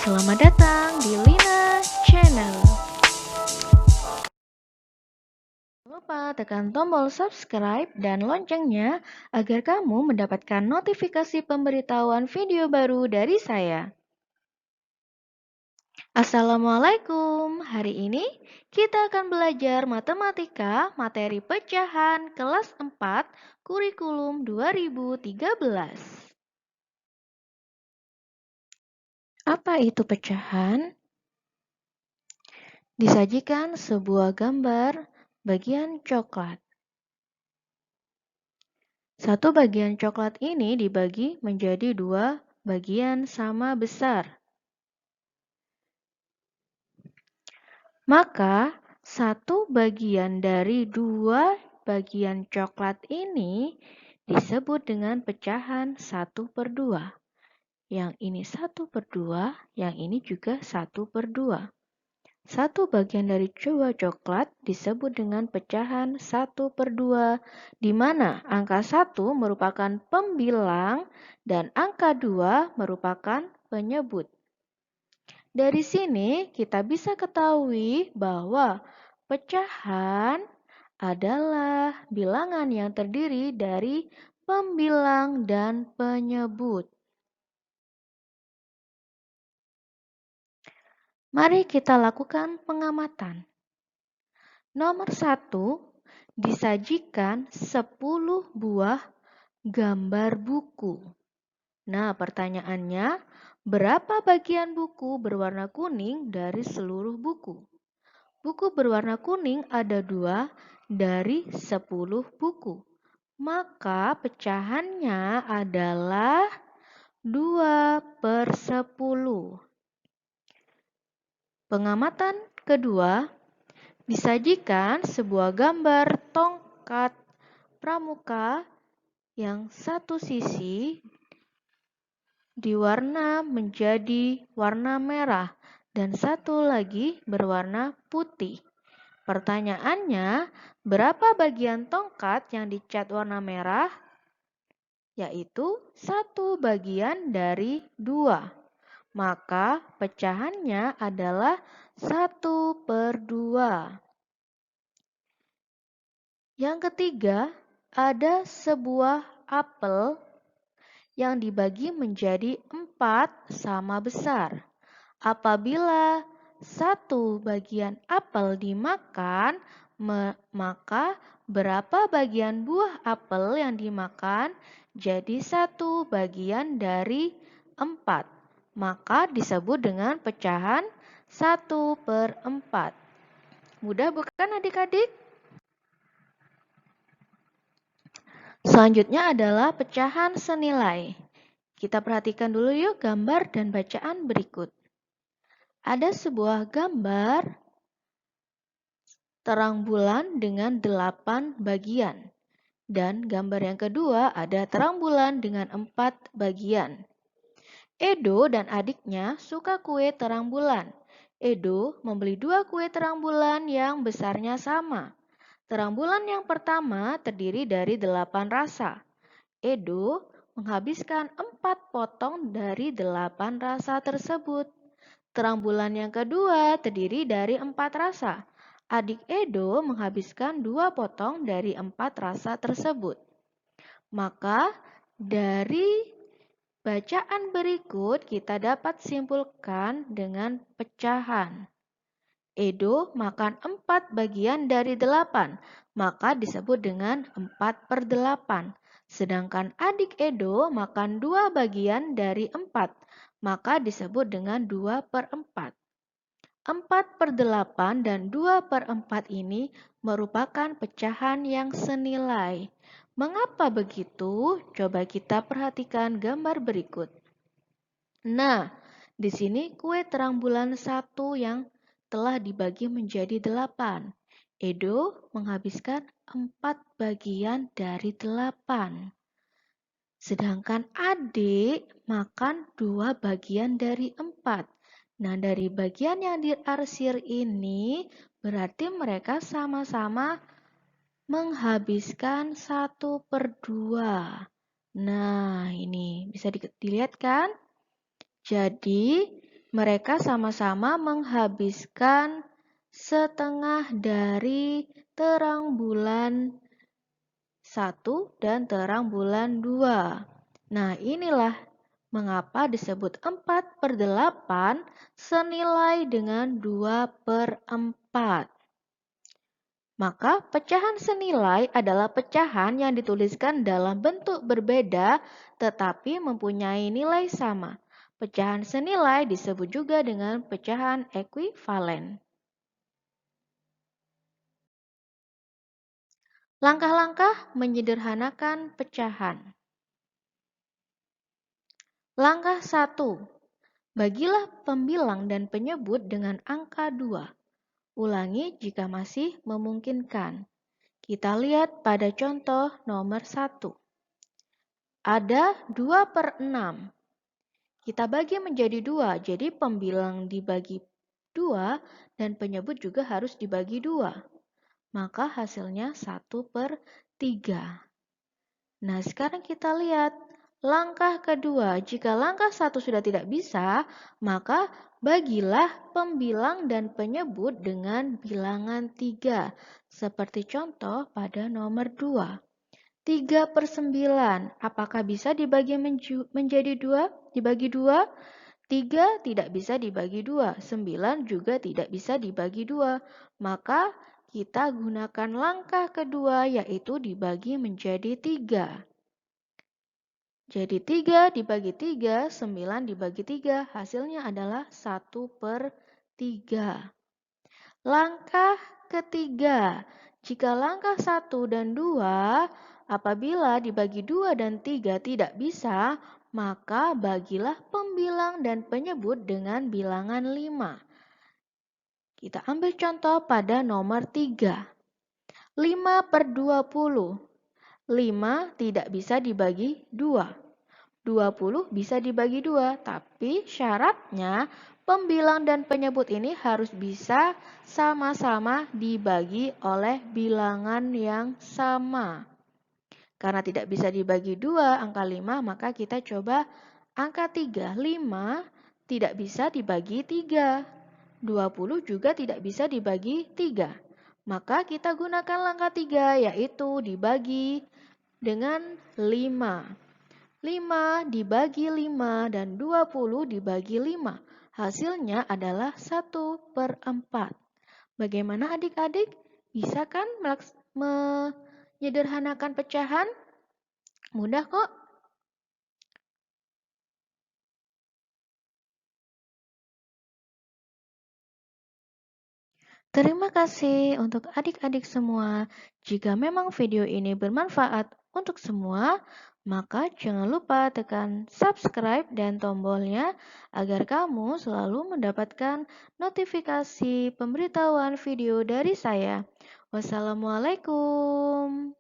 Selamat datang di Lina Channel. Jangan lupa tekan tombol subscribe dan loncengnya agar kamu mendapatkan notifikasi pemberitahuan video baru dari saya. Assalamualaikum. Hari ini kita akan belajar matematika materi pecahan kelas 4 kurikulum 2013. Apa itu pecahan? Disajikan sebuah gambar bagian coklat. Satu bagian coklat ini dibagi menjadi dua bagian sama besar. Maka, satu bagian dari dua bagian coklat ini disebut dengan pecahan 1/2. Yang ini 1/2, yang ini juga 1/2. Satu bagian dari dua coklat disebut dengan pecahan 1/2, di mana angka 1 merupakan pembilang dan angka 2 merupakan penyebut. Dari sini kita bisa ketahui bahwa pecahan adalah bilangan yang terdiri dari pembilang dan penyebut. Mari kita lakukan pengamatan. Nomor 1, disajikan 10 buah gambar buku. Nah, pertanyaannya, berapa bagian buku berwarna kuning dari seluruh buku? Buku berwarna kuning ada 2 dari 10 buku. Maka pecahannya adalah 2/10. Pengamatan kedua, disajikan sebuah gambar tongkat pramuka yang satu sisi diwarna menjadi warna merah dan satu lagi berwarna putih. Pertanyaannya, berapa bagian tongkat yang dicat warna merah? Yaitu 1 bagian dari 2. Maka pecahannya adalah 1/2. Yang ketiga, ada sebuah apel yang dibagi menjadi 4 sama besar. Apabila satu bagian apel dimakan, maka berapa bagian buah apel yang dimakan? Jadi 1 bagian dari 4. Maka disebut dengan pecahan 1/4. Mudah bukan adik-adik? Selanjutnya adalah pecahan senilai. Kita perhatikan dulu yuk gambar dan bacaan berikut. Ada sebuah gambar terang bulan dengan 8 bagian. Dan gambar yang kedua ada terang bulan dengan 4 bagian. Edo dan adiknya suka kue terang bulan. Edo membeli 2 kue terang bulan yang besarnya sama. Terang bulan yang pertama terdiri dari 8 rasa. Edo menghabiskan 4 potong dari 8 rasa tersebut. Terang bulan yang kedua terdiri dari 4 rasa. Adik Edo menghabiskan 2 potong dari 4 rasa tersebut. Maka dari bacaan berikut kita dapat simpulkan dengan pecahan. Edo makan 4 bagian dari 8, maka disebut dengan 4/8. Sedangkan adik Edo makan 2 bagian dari 4, maka disebut dengan 2/4. 4/8 dan 2/4 ini merupakan pecahan yang senilai. Mengapa begitu? Coba kita perhatikan gambar berikut. Nah, di sini kue terang bulan 1 yang telah dibagi menjadi 8. Edo menghabiskan 4 bagian dari 8. Sedangkan adik makan 2 bagian dari 4. Nah, dari bagian yang diarsir ini berarti mereka sama-sama menghabiskan 1/2. Nah, ini bisa dilihat kan? Jadi, Mereka sama-sama menghabiskan setengah dari terang bulan 1 dan terang bulan 2. Nah, inilah mengapa disebut 4/8 senilai dengan 2/4. Maka pecahan senilai adalah pecahan yang dituliskan dalam bentuk berbeda tetapi mempunyai nilai sama. Pecahan senilai disebut juga dengan pecahan ekuivalen. Langkah-langkah menyederhanakan pecahan. Langkah 1. Bagilah pembilang dan penyebut dengan angka 2. Ulangi jika masih memungkinkan. Kita lihat pada contoh nomor 1. Ada 2/6. Kita bagi menjadi 2, jadi pembilang dibagi 2 dan penyebut juga harus dibagi 2. Maka hasilnya 1/3. Nah, sekarang kita lihat langkah kedua. Jika langkah 1 sudah tidak bisa, maka bagilah pembilang dan penyebut dengan bilangan 3. Seperti contoh pada nomor 2. 3/9. Apakah bisa dibagi menjadi 2? Dibagi 2? 3 tidak bisa dibagi 2. 9 juga tidak bisa dibagi 2. Maka kita gunakan langkah kedua yaitu dibagi menjadi 3. Jadi 3 dibagi 3, 9 dibagi 3, hasilnya adalah 1/3. Langkah ketiga, jika langkah 1 dan 2, apabila dibagi 2 dan 3 tidak bisa, maka bagilah pembilang dan penyebut dengan bilangan 5. Kita ambil contoh pada nomor 3. 5/20. 5 tidak bisa dibagi 2. 20 bisa dibagi 2, tapi syaratnya pembilang dan penyebut ini harus bisa sama-sama dibagi oleh bilangan yang sama. Karena tidak bisa dibagi 2, angka 5, maka kita coba angka 3. 5 tidak bisa dibagi 3. 20 juga tidak bisa dibagi 3. Maka kita gunakan langkah 3, yaitu dibagi dengan 5. 5 dibagi 5 dan 20 dibagi 5. Hasilnya adalah 1/4. Bagaimana adik-adik? Bisa kan menyederhanakan pecahan? Mudah kok. Terima kasih untuk adik-adik semua. Jika memang video ini bermanfaat untuk semua, maka jangan lupa tekan subscribe dan tombolnya agar kamu selalu mendapatkan notifikasi pemberitahuan video dari saya. Wassalamualaikum.